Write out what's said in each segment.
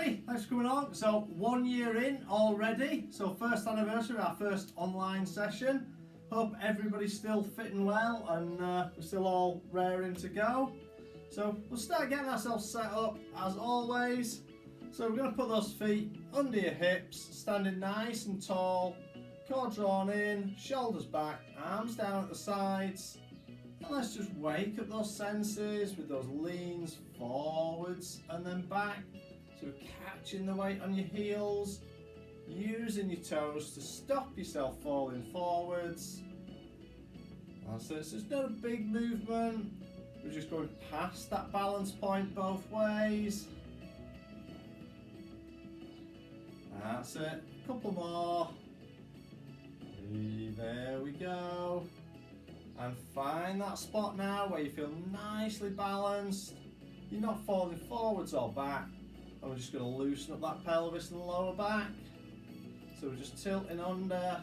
everybody, thanks for coming on. So 1 year in already, so first anniversary of our first online session. Hope everybody's still fitting well and we're still all raring to go. So we'll start getting ourselves set up as always. So we're going to put those feet under your hips, standing nice and tall, core drawn in, shoulders back, arms down at the sides. And let's just wake up those senses with those leans forwards and then back. So we're catching the weight on your heels, using your toes to stop yourself falling forwards. That's it, so it's not a big movement. We're just going past that balance point both ways. That's it, a couple more. There we go. And find that spot now where you feel nicely balanced. You're not falling forwards or back. And we're just going to loosen up that pelvis and lower back. So we're just tilting under.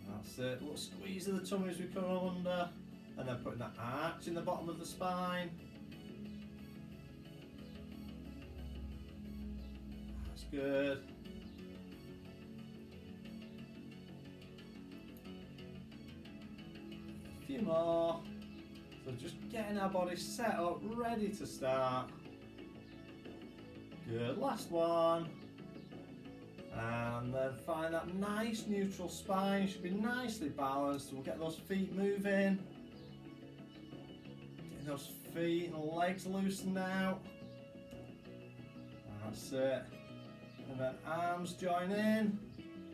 That's it. A little squeeze of the tummy as we come under. And then putting that arch in the bottom of the spine. That's good. A few more. So just getting our body set up, ready to start. Good, last one. And then find that nice neutral spine, should be nicely balanced. We'll get those feet moving. Getting those feet and legs loosened out. That's it. And then arms join in.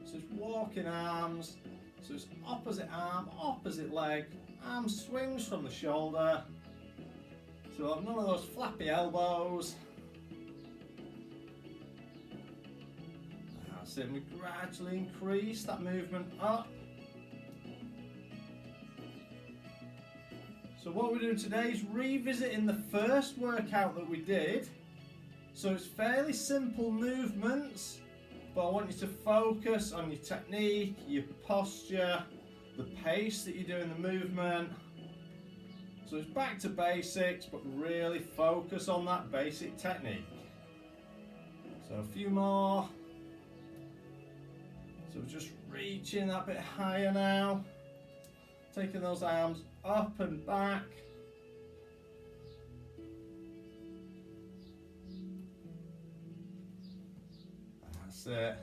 So it's walking arms. So it's opposite arm, opposite leg. Arm swings from the shoulder. So we'll have none of those flappy elbows. That's it, we gradually increase that movement up. So what we're doing today is revisiting the first workout that we did. So it's fairly simple movements, but I want you to focus on your technique, your posture, the pace that you're doing the movement. So it's back to basics, but really focus on that basic technique. So a few more. So we're just reaching that bit higher now. Taking those arms up and back. That's it.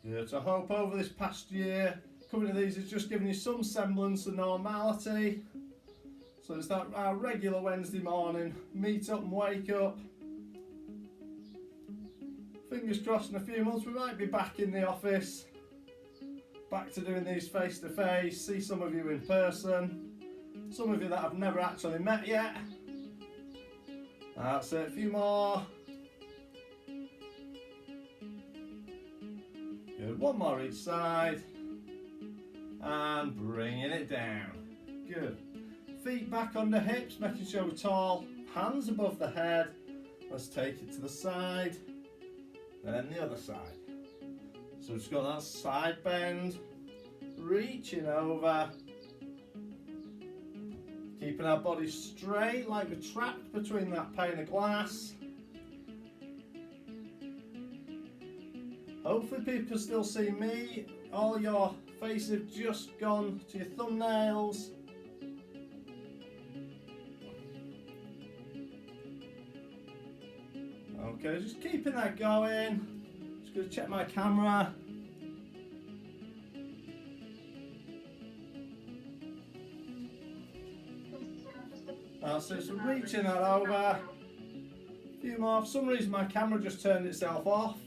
Good. So I hope over this past year, coming to these has just given you some semblance of normality. So it's that our regular Wednesday morning, meet up and wake up. Fingers crossed in a few months we might be back in the office. Back to doing these face to face, see some of you in person. Some of you that I've never actually met yet. That's it, a few more. Good, one more each side. And bringing it down. Good. Feet back under hips, making sure we're tall. Hands above the head. Let's take it to the side. Then the other side. So we've just got that side bend. Reaching over. Keeping our body straight like we're trapped between that pane of glass. Hopefully people can still see me. All your faces have just gone to your thumbnails. Okay, just keeping that going. Just going to check my camera. That's it, so reaching that over. A few more. For some reason my camera just turned itself off.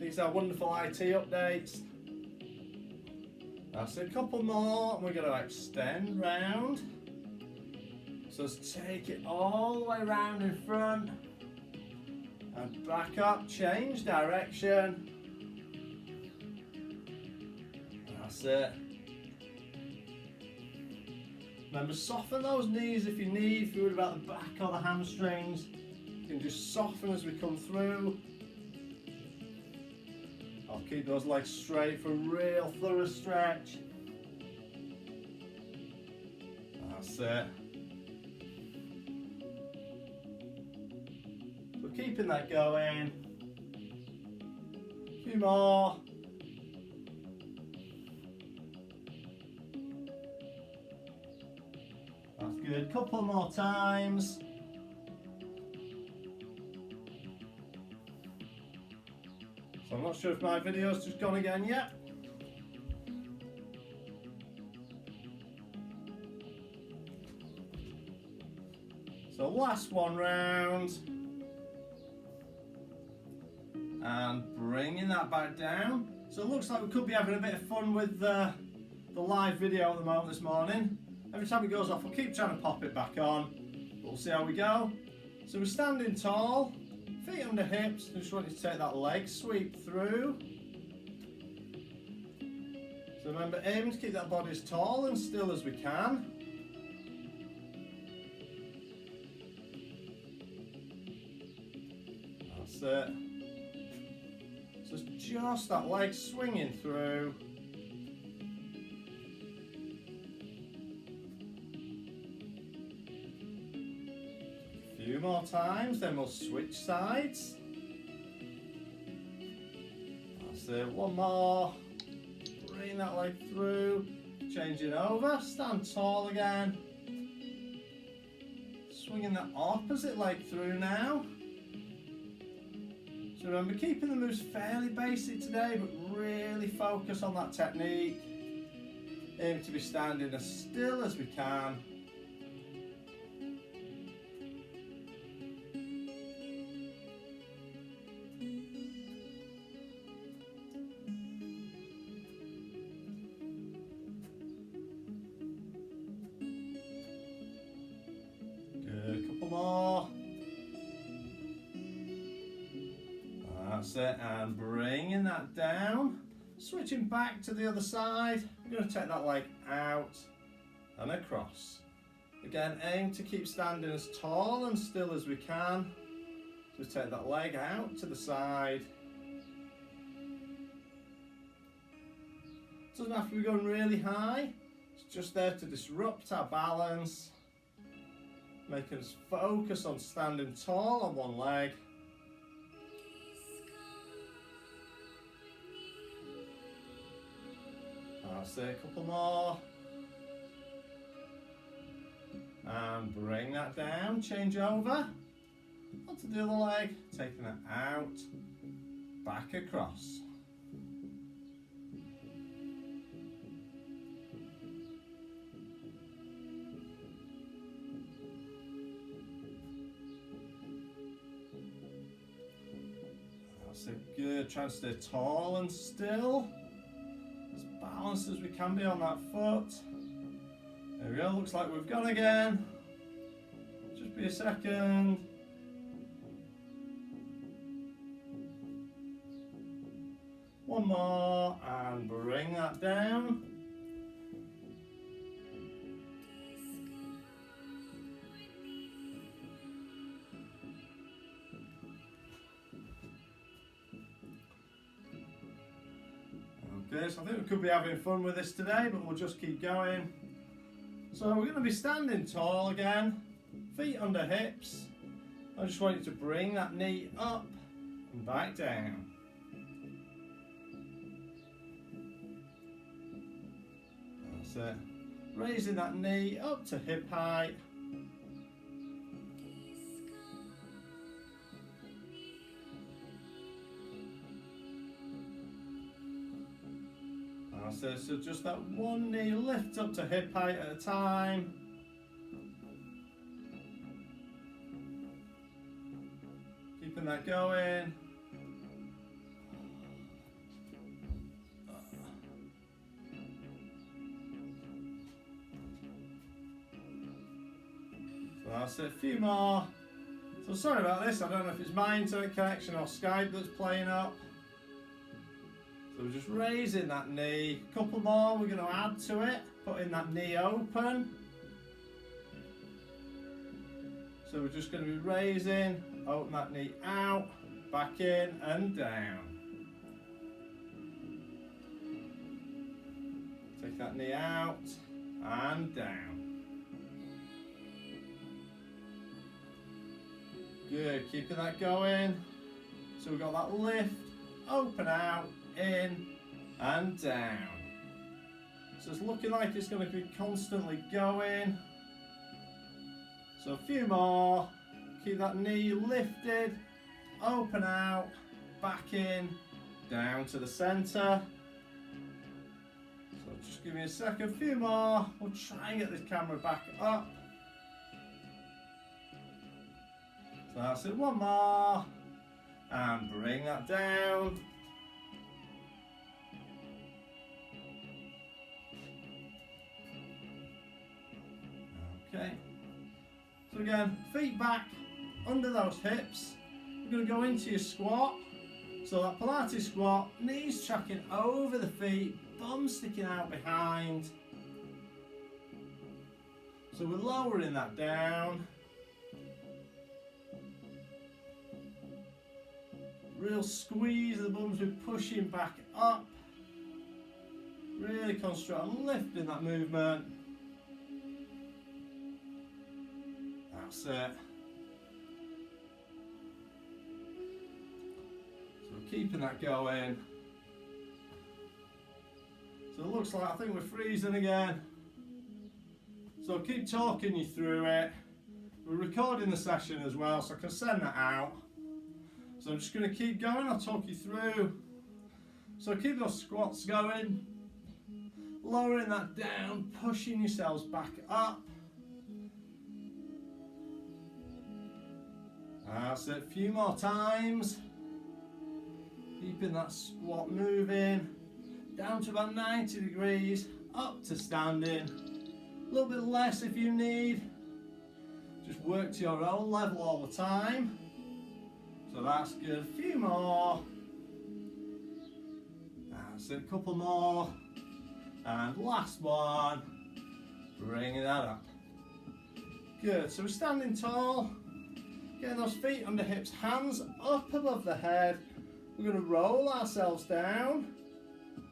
These are wonderful IT updates. That's it, a couple more and we're going to extend round. So let's take it all the way around in front and back up, change direction. That's it. Remember, soften those knees if you need, if you're worried about the back or the hamstrings. You can just soften as we come through. I'll keep those legs straight for a real thorough stretch. That's it. So keeping that going. A few more. That's good. Couple more times. So I'm not sure if my video's just gone again yet. So last one round. And bringing that back down. So it looks like we could be having a bit of fun with the live video at the moment this morning. Every time it goes off, I'll keep trying to pop it back on. We'll see how we go. So we're standing tall. Feet under hips, I just want you to take that leg sweep through. So remember, aiming to keep that body as tall and still as we can. That's it. So it's just that leg swinging through. A few more times, then we'll switch sides. That's it, one more. Bring that leg through, changing over, stand tall again. Swinging that opposite leg through now. So remember, keeping the moves fairly basic today, but really focus on that technique. Aim to be standing as still as we can. More. That's it, and bringing that down. Switching back to the other side. We're going to take that leg out and across. Again, aim to keep standing as tall and still as we can. Just take that leg out to the side. Doesn't have to be going really high. It's just there to disrupt our balance. Making us focus on standing tall on one leg. That's it, a couple more. And bring that down, change over. Onto the other leg, taking it out, back across. So good, try and stay tall and still, as balanced as we can be on that foot. There we go, looks like we've gone again. Just be a second. One more, and bring that down. Okay, so I think we could be having fun with this today, but we'll just keep going. So we're going to be standing tall again, feet under hips. I just want you to bring that knee up and back down. That's it. Raising that knee up to hip height. So just that one knee lift up to hip height at a time. Keeping that going. So that's it, a few more. So sorry about this, I don't know if it's my internet connection or Skype that's playing up. So we're just raising that knee. A couple more we're going to add to it. Putting that knee open. So we're just going to be raising, open that knee out, back in and down. Take that knee out and down. Good, keeping that going. So we've got that lift, open out, in and down. So it's looking like it's going to be constantly going. So a few more. Keep that knee lifted, open out, back in, down to the centre. So just give me a second, a few more. We'll try and get this camera back up. So that's it, one more. And bring that down. Okay. So again, feet back under those hips. We're going to go into your squat. So that Pilates squat, knees tracking over the feet, bum sticking out behind. So we're lowering that down. Real squeeze of the bums, we're pushing back up. Really concentrate on lifting that movement. That's it. So we're keeping that going. So it looks like, I think we're freezing again. So I'll keep talking you through it. We're recording the session as well, so I can send that out. So I'm just going to keep going, I'll talk you through. So keep those squats going, lowering that down, pushing yourselves back up. That's it, a few more times. Keeping that squat moving, down to about 90 degrees, up to standing. A little bit less if you need. Just work to your own level all the time. So that's good, a few more. That's it, a couple more. And last one, bringing that up. Good, so we're standing tall, getting those feet under hips, hands up above the head. We're going to roll ourselves down.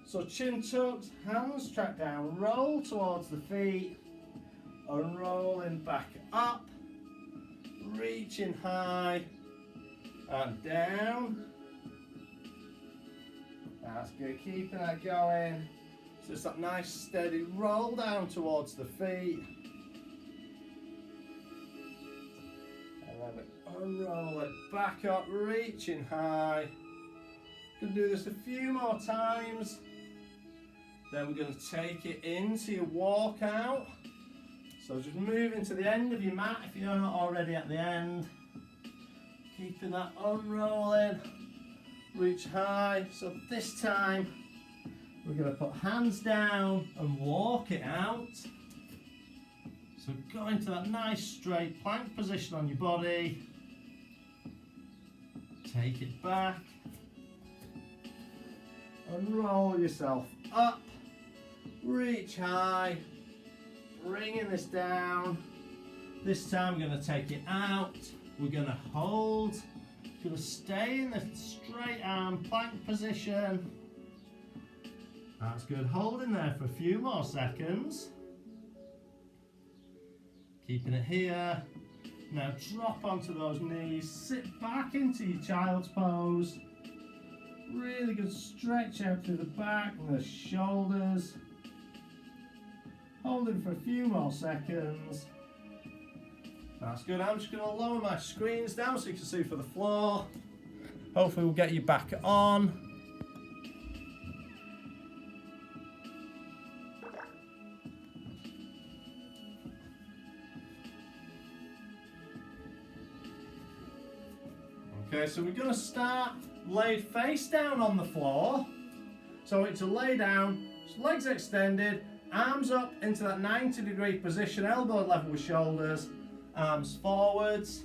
So chin tucked, hands track down, roll towards the feet, and rolling back up, reaching high, and down. That's good, keeping that going. So it's that nice steady roll down towards the feet. And then we unroll it back up, reaching high. Gonna do this a few more times. Then we're going to take it into your walkout. So just moving to the end of your mat if you're not already at the end. Keeping that unrolling, reach high. So this time we're going to put hands down and walk it out. So go into that nice straight plank position on your body. Take it back. Unroll yourself up. Reach high. Bringing this down. This time we're going to take it out. We're going to hold. We're going to stay in the straight arm plank position. That's good. Holding there for a few more seconds. Keeping it here. Now drop onto those knees. Sit back into your child's pose. Really good stretch out through the back and the shoulders. Holding for a few more seconds. That's good. I'm just going to lower my screens down so you can see for the floor. Hopefully we'll get you back on. Okay, so we're going to start laid face down on the floor. So it's a lay down, legs extended, arms up into that 90-degree position, elbow level with shoulders, arms forwards.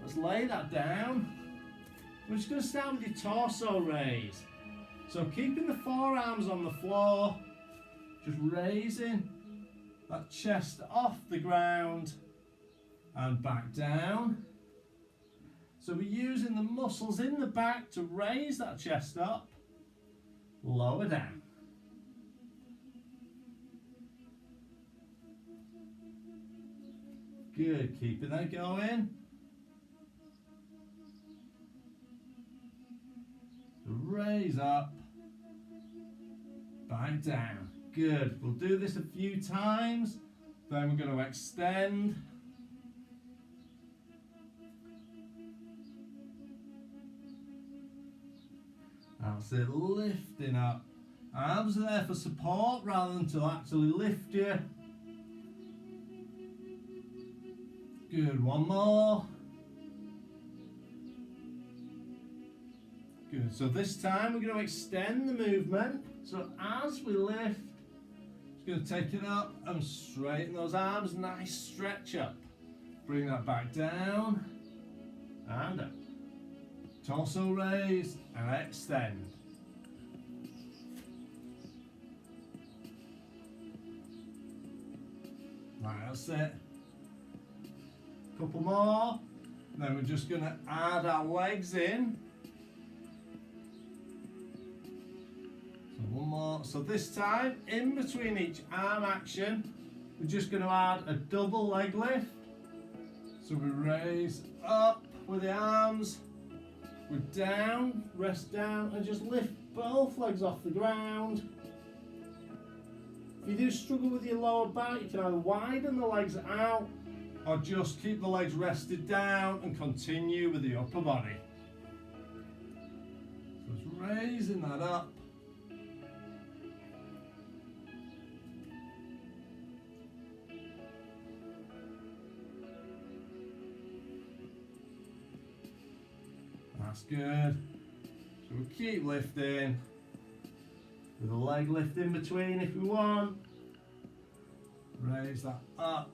Let's lay that down. We're just going to start with your torso raise. So keeping the forearms on the floor, just raising that chest off the ground and back down. So we're using the muscles in the back to raise that chest up, lower down. Good, keeping that going. Raise up, back down. Good, we'll do this a few times, then we're going to extend. That's it, lifting up. Arms are there for support rather than to actually lift you. Good, one more. Good, so this time we're going to extend the movement. So as we lift, just going to take it up and straighten those arms, nice stretch up. Bring that back down and up. Torso raise and extend. Right, that's it. Couple more. Then we're just going to add our legs in. So one more. So this time, in between each arm action, we're just going to add a double leg lift. So we raise up with the arms. We're down, rest down, and just lift both legs off the ground. If you do struggle with your lower back, you can either widen the legs out or just keep the legs rested down and continue with the upper body. So it's raising that up. That's good. So we'll keep lifting with a leg lift in between if we want. Raise that up.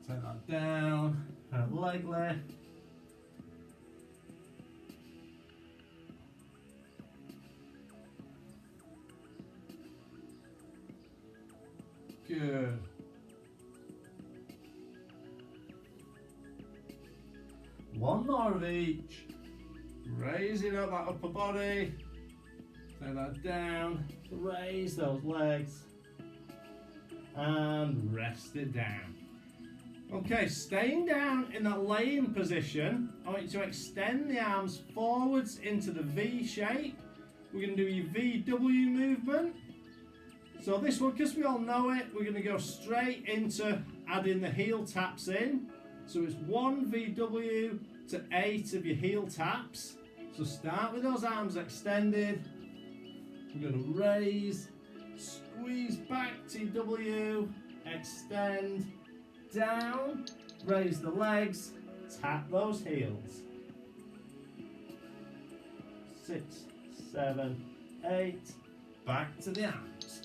Take that down. And a leg lift. Good. One more of each. Raising up that upper body. Take that down. Raise those legs. And rest it down. Okay, staying down in that laying position, I want you to extend the arms forwards into the V shape. We're going to do your VW movement. So this one, because we all know it, we're going to go straight into adding the heel taps in. So it's 1 VW to 8 of your heel taps. So start with those arms extended. We're going to raise, squeeze back TW, extend, down, raise the legs, tap those heels. 6, 7, 8, back to the arms.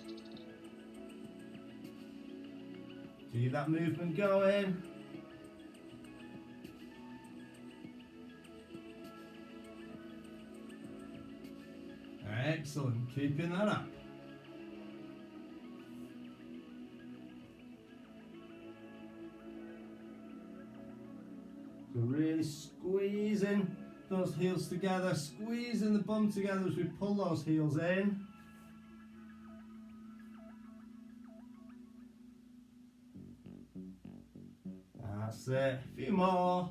Keep that movement going. Excellent, keeping that up. So really squeezing those heels together, squeezing the bum together as we pull those heels in. That's it, a few more.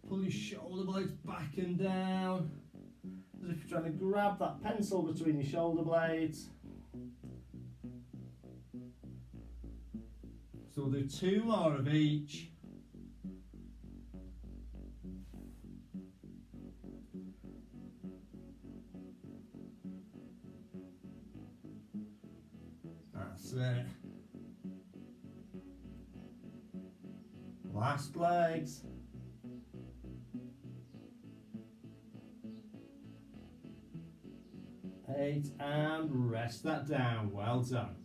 Pull your shoulder blades back and down, as if you're trying to grab that pencil between your shoulder blades. So we'll do 2 more of each. That's it. Last legs. Eight, and rest that down. Well done.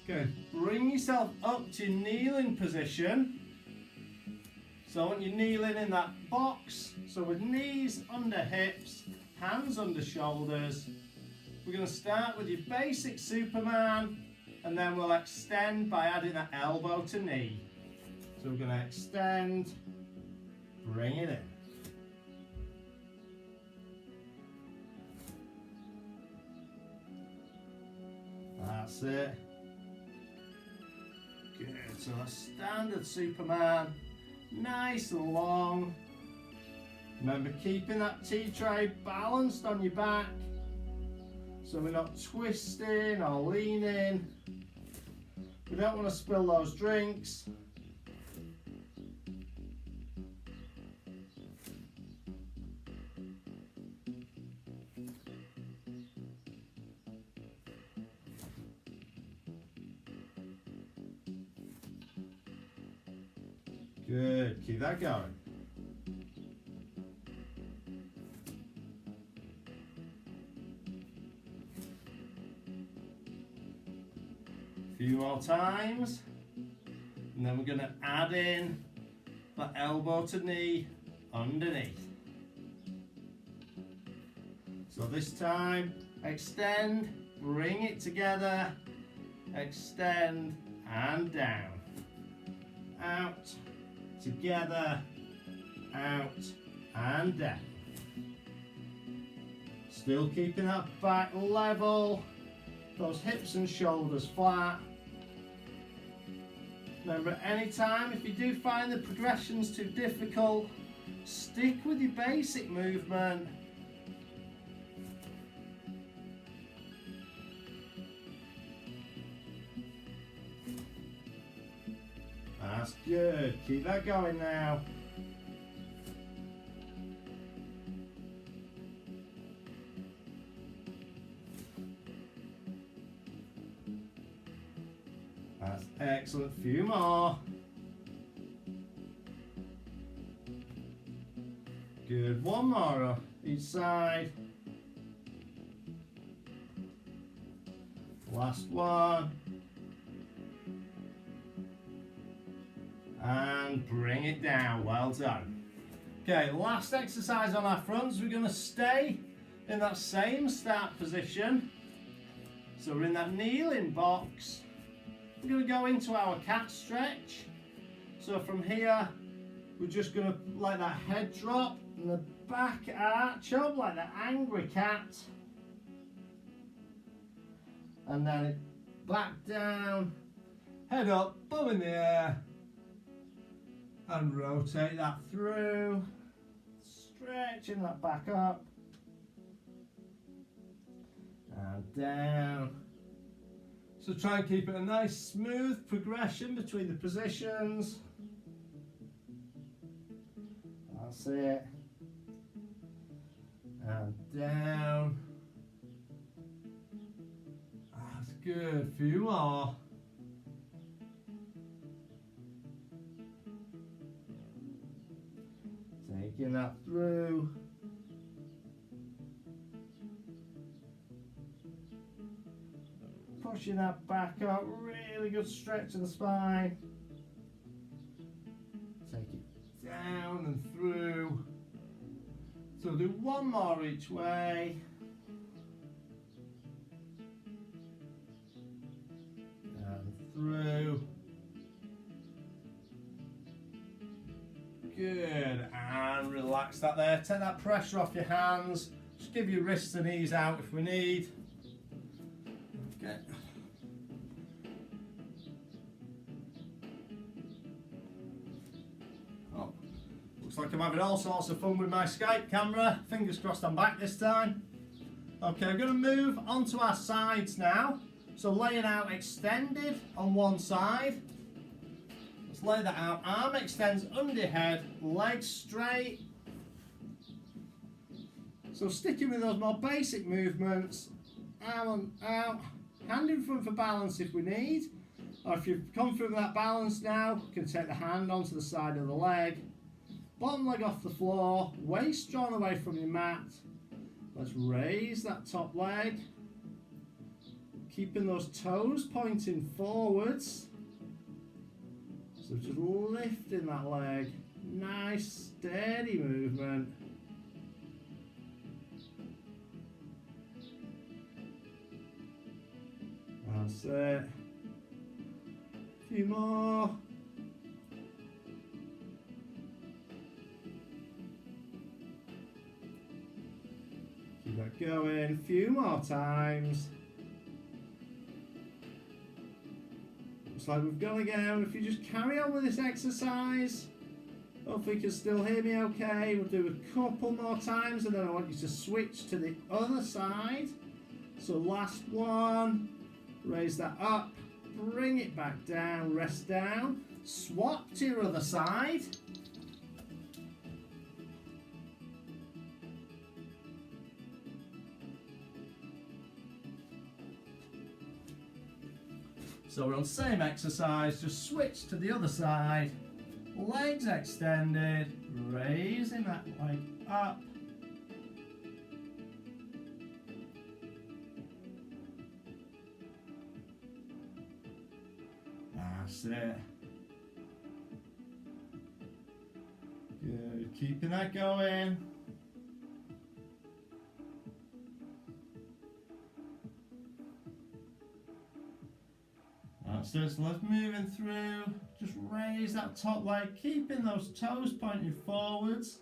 Good. Bring yourself up to kneeling position. So I want you kneeling in that box. So with knees under hips, hands under shoulders. We're going to start with your basic Superman, and then we'll extend by adding that elbow to knee. So we're going to extend, bring it in. That's it. Good. So a standard Superman, nice and long. Remember keeping that tea tray balanced on your back so we're not twisting or leaning. We don't want to spill those drinks. Good, keep that going. Few more times, and then we're going to add in the elbow to knee underneath. So this time, extend, bring it together, extend and down. Out, together, out and down. Still keeping that back level, those hips and shoulders flat. Remember, at any time, if you do find the progressions too difficult, stick with your basic movement. That's good. Keep that going now. That's excellent. Few more. Good. One more each side. Last one. And bring it down. Well done. Okay, last exercise on our fronts. We're going to stay in that same start position. So we're in that kneeling box. We're going to go into our cat stretch. So from here, we're just going to let that head drop and the back arch up like the angry cat. And then back down, head up, bum in the air. And rotate that through, stretching that back up and down. So try and keep it a nice smooth progression between the positions. That's it. And down. That's good. A few more. Taking that through. Pushing that back up, really good stretch of the spine. Take it down and through. So we'll do one more each way. And through. Good, and relax that there. Take that pressure off your hands. Just give your wrists and knees out if we need. Okay. Oh, looks like I'm having all sorts of fun with my Skype camera. Fingers crossed I'm back this time. Okay, we're going to move onto our sides now. So laying out extended on one side. Let's lay that out. Arm extends under head, legs straight. So sticking with those more basic movements. Arm out, hand in front for balance if we need. Or if you've come through that balance now, you can take the hand onto the side of the leg. Bottom leg off the floor, waist drawn away from your mat. Let's raise that top leg. Keeping those toes pointing forwards. So just lifting that leg, nice steady movement. That's it. A few more. Keep that going, a few more times. Looks like we've gone again. If you just carry on with this exercise, hopefully you can still hear me okay. We'll do a couple more times and then I want you to switch to the other side. So last one, raise that up, bring it back down, rest down, swap to your other side. So we're on the same exercise, just switch to the other side, legs extended, raising that leg up. That's it. Good, keeping that going. So let's moving through, just raise that top leg, keeping those toes pointing forwards.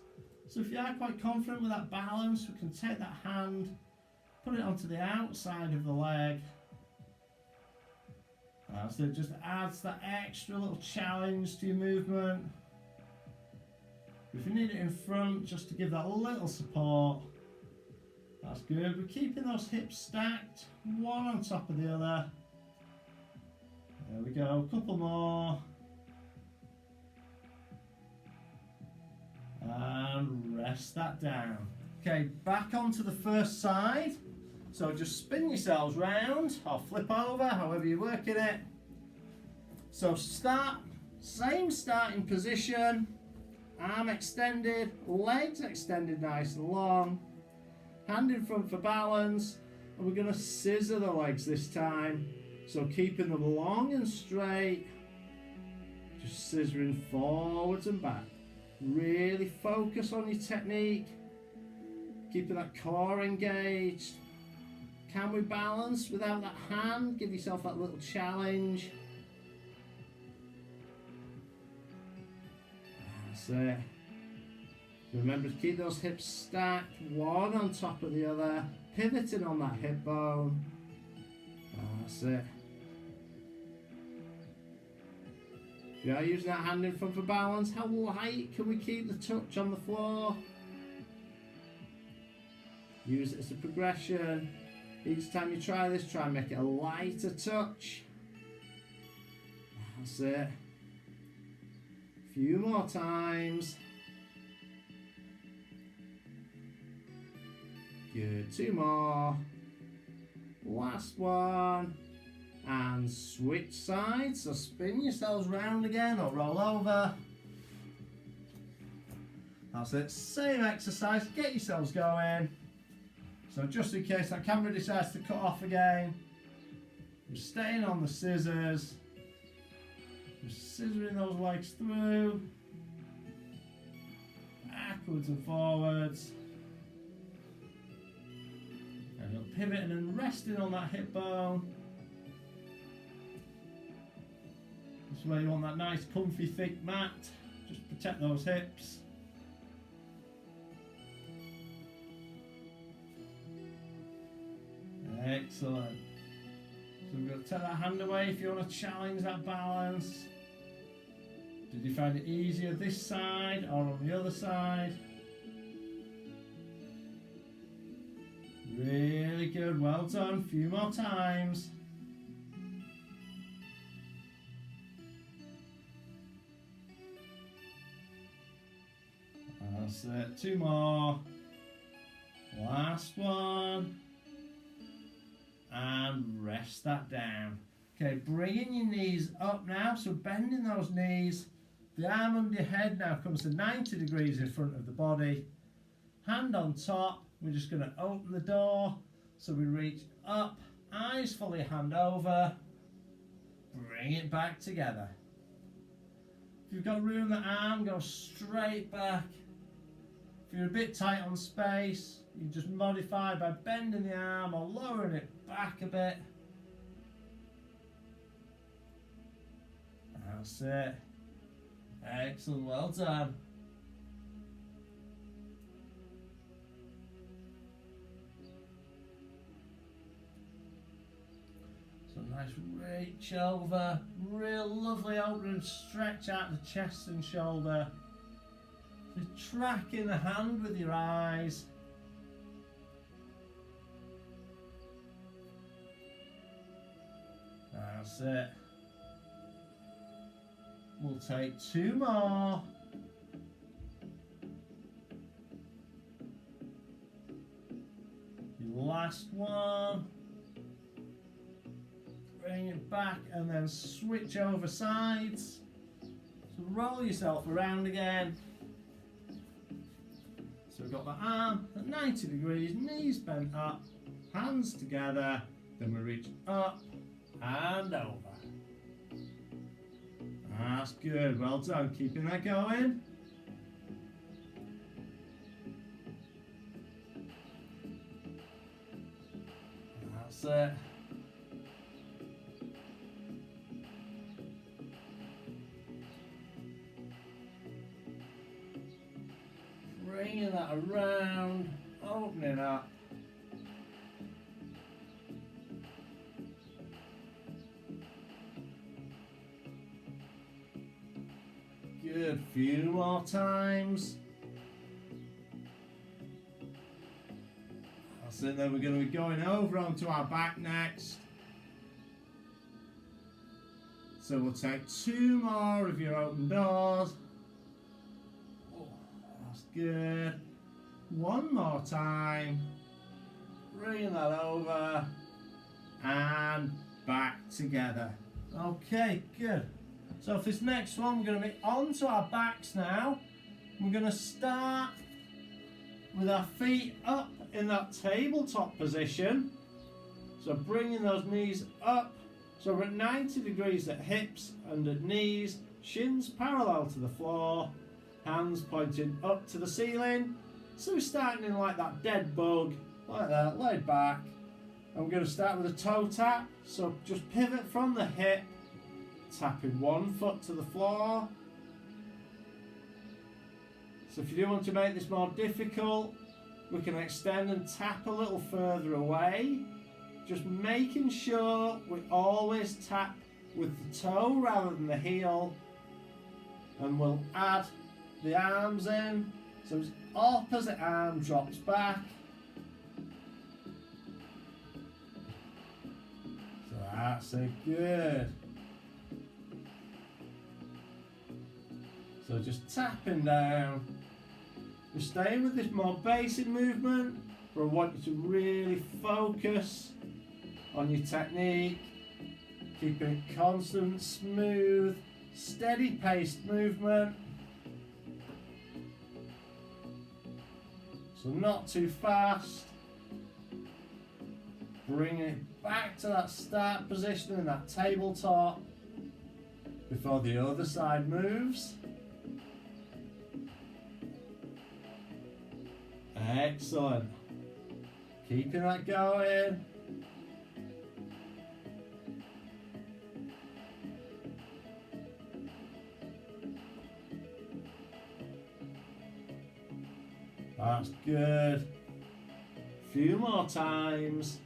So if you are quite confident with that balance, we can take that hand, put it onto the outside of the leg. So it just adds that extra little challenge to your movement. If you need it in front, just to give that little support. That's good. We're keeping those hips stacked, one on top of the other. There we go, a couple more. And rest that down. Okay, back onto the first side. So just spin yourselves round or flip over, however you're working it. So start, same starting position. Arm extended, legs extended nice and long. Hand in front for balance. And we're going to scissor the legs this time. So keeping them long and straight, just scissoring forwards and back. Really focus on your technique, keeping that core engaged. Can we balance without that hand? Give yourself that little challenge. That's it. Remember to keep those hips stacked, one on top of the other, pivoting on that hip bone. That's it. If you are using that hand in front for balance, how light can we keep the touch on the floor? Use it as a progression. Each time you try this, try and make it a lighter touch. That's it. A few more times. Good, two more. Last one. And switch sides, so spin yourselves round again or roll over. That's it, same exercise, get yourselves going. So just in case that camera decides to cut off again, we're staying on the scissors, just scissoring those legs through, backwards and forwards. And you're pivoting and resting on that hip bone. This is where you want that nice comfy thick mat, just protect those hips. Excellent. So we're going to take that hand away if you want to challenge that balance. Did you find it easier this side or on the other side? Really good, well done. A few more times. That's it, two more. Last one. And rest that down. Okay, bringing your knees up now, so bending those knees. The arm under your head now comes to 90 degrees in front of the body. Hand on top, we're just going to open the door. So we reach up, eyes fully hand over. Bring it back together. If you've got room, the arm goes straight back. If you're a bit tight on space, you just modify by bending the arm or lowering it back a bit. That's it. Excellent, well done. So Nice reach over, real lovely open and stretch out the chest and shoulder. So tracking the hand with your eyes. That's it. We'll take 2 more. Your last one. Bring it back and then switch over sides. So roll yourself around again. So we've got the arm at 90 degrees, knees bent up, hands together, then we reach up and over. That's good, well done, keeping that going. That's it. Bringing that around, opening up. Good, few more times. That's it, then we're going to be going over onto our back next. So we'll take 2 more of your open doors. Good. 1 more time. Bringing that over and back together. Okay, good. So for this next one, we're going to be onto our backs now. We're going to start with our feet up in that tabletop position. So bringing those knees up. So we're at 90 degrees at hips and at knees, shins parallel to the floor. Hands pointing up to the ceiling. So we're starting in like that dead bug, like that, laid back. And we're going to start with a toe tap. So just pivot from the hip, tapping 1 foot to the floor. So if you do want to make this more difficult, we can extend and tap a little further away. Just making sure we always tap with the toe rather than the heel. And we'll add the arms in, so his opposite arm drops back. So that's it, good. So just tapping down. We're staying with this more basic movement, but I want you to really focus on your technique, keeping it constant, smooth, steady paced movement. So not too fast. Bring it back to that start position in that tabletop before the other side moves. Excellent. Keeping that going. That's good. Few more times.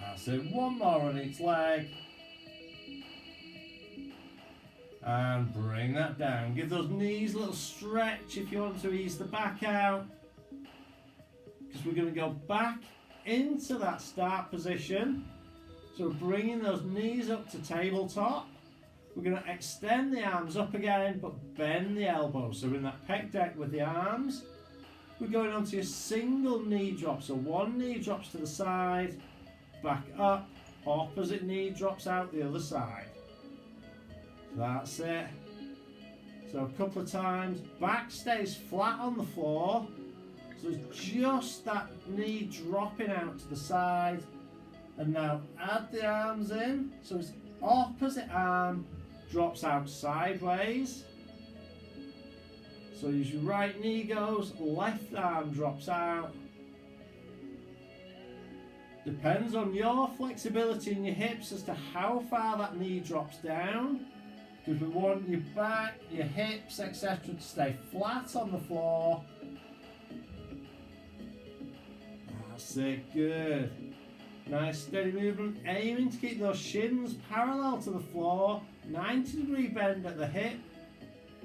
That's it. 1 more on each leg. And bring that down. Give those knees a little stretch if you want to ease the back out. Because we're going to go back into that start position. So we're bringing those knees up to tabletop. We're going to extend the arms up again, but bend the elbows. So we're in that pec deck with the arms. We're going onto a single knee drop. So 1 knee drops to the side, back up, opposite knee drops out the other side. So that's it. So a couple of times, back stays flat on the floor. So it's just that knee dropping out to the side. And now add the arms in. So his opposite arm drops out sideways. So as your right knee goes, left arm drops out. Depends on your flexibility in your hips as to how far that knee drops down. because we want your back, your hips, etc. to stay flat on the floor. That's it, good. Nice steady movement, aiming to keep those shins parallel to the floor, 90-degree bend at the hip.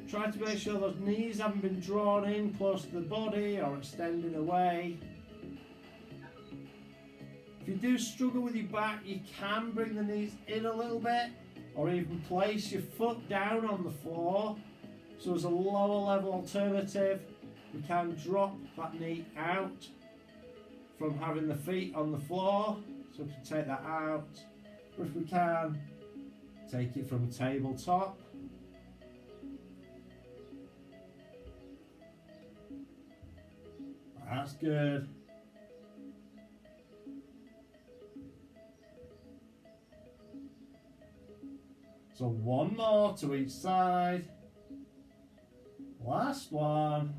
Try to make sure those knees haven't been drawn in close to the body or extending away. If you do struggle with your back, you can bring the knees in a little bit or even place your foot down on the floor. So as a lower level alternative, we can drop that knee out from having the feet on the floor. So we can take that out. Or if we can, take it from tabletop. That's good. So one more to each side. Last one.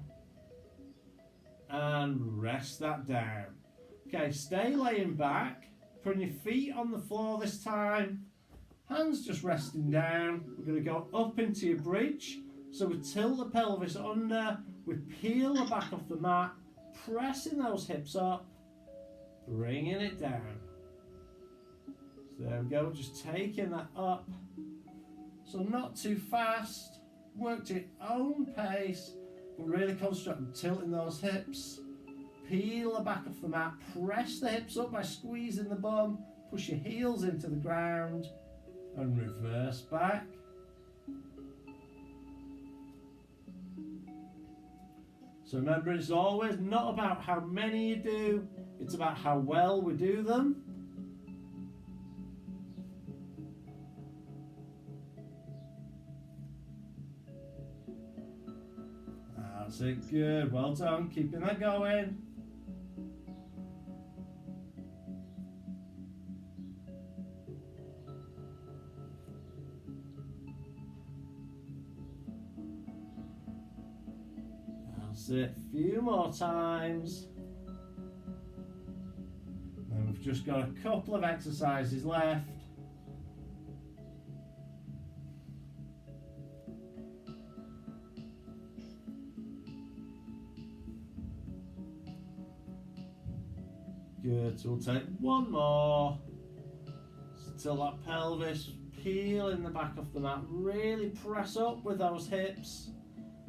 And rest that down. Okay, stay laying back. Putting your feet on the floor this time. Hands just resting down. We're going to go up into your bridge. So we tilt the pelvis under. We peel the back off the mat. Pressing those hips up. Bringing it down. So there we go. Just taking that up. So not too fast, work to your own pace, but really concentrate on tilting those hips. Peel the back off the mat, press the hips up by squeezing the bum, push your heels into the ground, and reverse back. So remember, it's always not about how many you do, it's about how well we do them. That's it, good, well done, keeping that going. That's it, few more times. And we've just got a couple of exercises left. Good, so we'll take one more. Still that pelvis, peeling the back off the mat, really press up with those hips,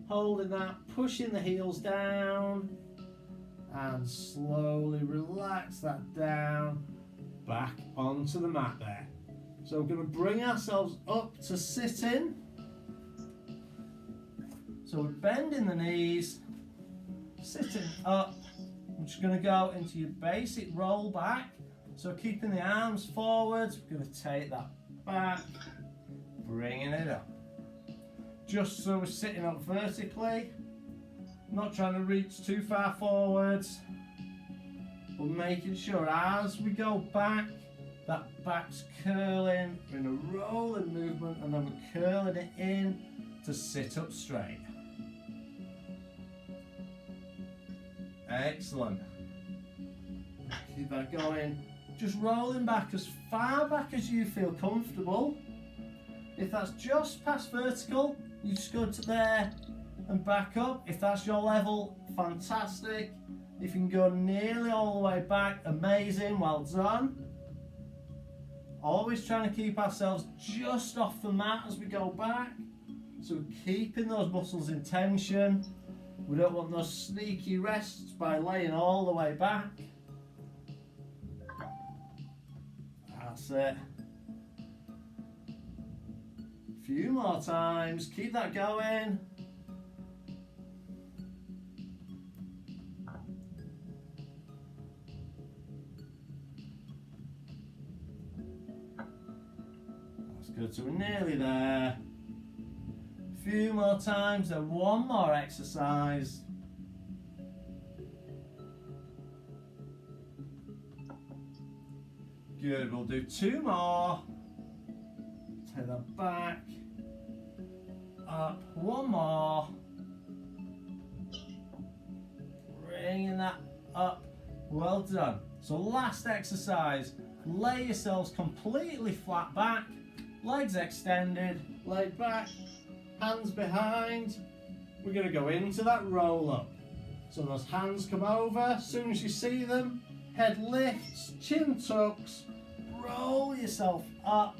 holding that, pushing the heels down, and slowly relax that down, back onto the mat there. So we're going to bring ourselves up to sitting. So we're bending the knees, sitting up. I'm just going to go into your basic roll back. So keeping the arms forwards, we're going to take that back, bringing it up. Just so we're sitting up vertically, not trying to reach too far forwards, but making sure as we go back, that back's curling, we're in a rolling movement, and then we're curling it in to sit up straight. Excellent. Keep that going. Just rolling back as far back as you feel comfortable. If that's just past vertical, you just go to there and back up. If that's your level, fantastic. If you can go nearly all the way back, amazing, well done. Always trying to keep ourselves just off the mat as we go back. So we're keeping those muscles in tension. We don't want those sneaky rests by laying all the way back. That's it. A few more times. Keep that going. That's good. So we're nearly there. Few more times, then one more exercise. Good, we'll do two more. Take that back, up, one more. Bringing that up, well done. So last exercise, lay yourselves completely flat back, legs extended, laid back, hands behind. We're going to go into that roll up. So those hands come over, as soon as you see them, head lifts, chin tucks, roll yourself up,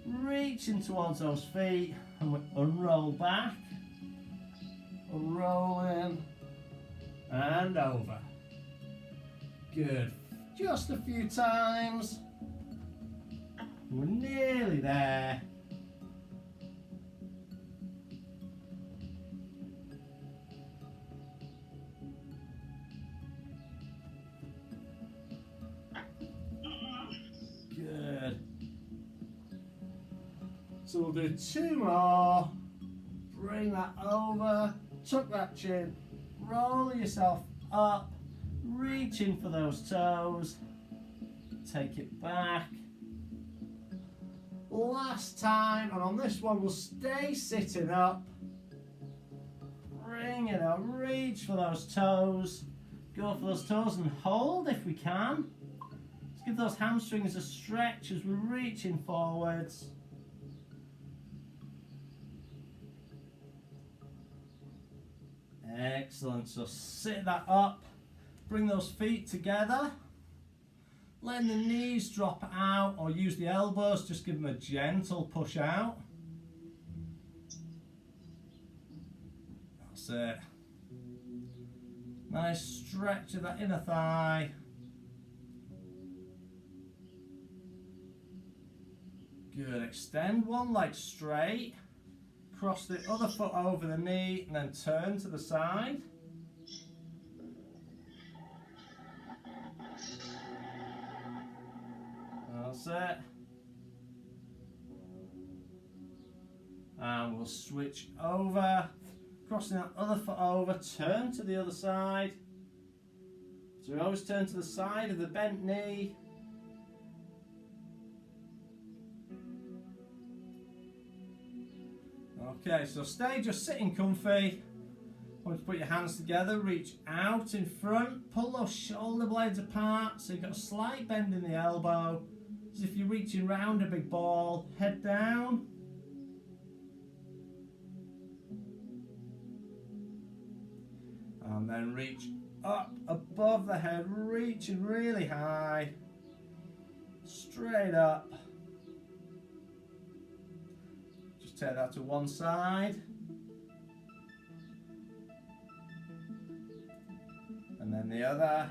reaching towards those feet, and we unroll back, roll in, and over. Good. Just a few times. We're nearly there. Good. So we'll do 2 more. Bring that over, tuck that chin, roll yourself up, reaching for those toes, take it back. Last time, and on this one we'll stay sitting up. Bring it out, reach for those toes, go for those toes and hold if we can. Let's give those hamstrings a stretch as we're reaching forwards. Excellent, so sit that up, bring those feet together, letting the knees drop out or use the elbows, just give them a gentle push out. That's it. Nice stretch of that inner thigh. Good, extend one leg straight. Cross the other foot over the knee and then turn to the side. That's it. And we'll switch over, crossing that other foot over, turn to the other side. So we always turn to the side of the bent knee. Okay, so stay just sitting comfy. Want to put your hands together, reach out in front, pull those shoulder blades apart so you've got a slight bend in the elbow, as if you're reaching round a big ball. Head down. And then reach up above the head, reaching really high, straight up. Take that to one side. And then the other.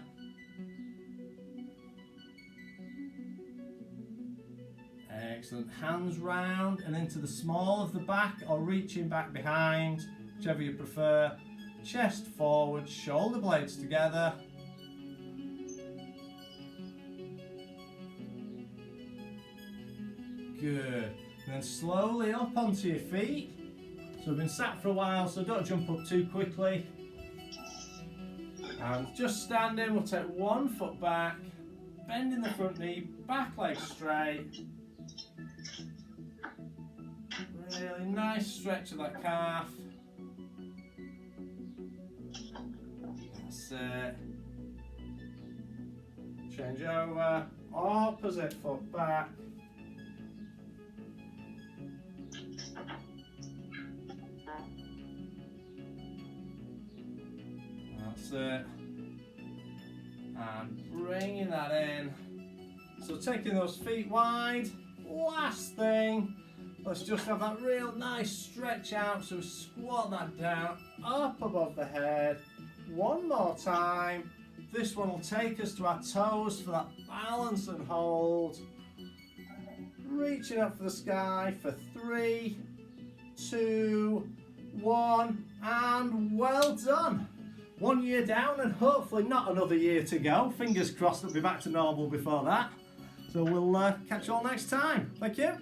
Excellent. Hands round and into the small of the back or reaching back behind, whichever you prefer. Chest forward, shoulder blades together. Good. And then slowly up onto your feet. So we've been sat for a while, so don't jump up too quickly. And just standing, we'll take one foot back, bending the front knee, back leg straight. Really nice stretch of that calf. That's it. Change over, opposite foot back. That's it. And bringing that in. So taking those feet wide. Last thing, let's just have that real nice stretch out. So squat that down, up above the head. One more time. This one will take us to our toes for that balance and hold. Reaching up for the sky for 3, 2, 1, and well done. 1 year down and hopefully not another year to go. Fingers crossed it'll be back to normal before that. So we'll catch you all next time. Thank you.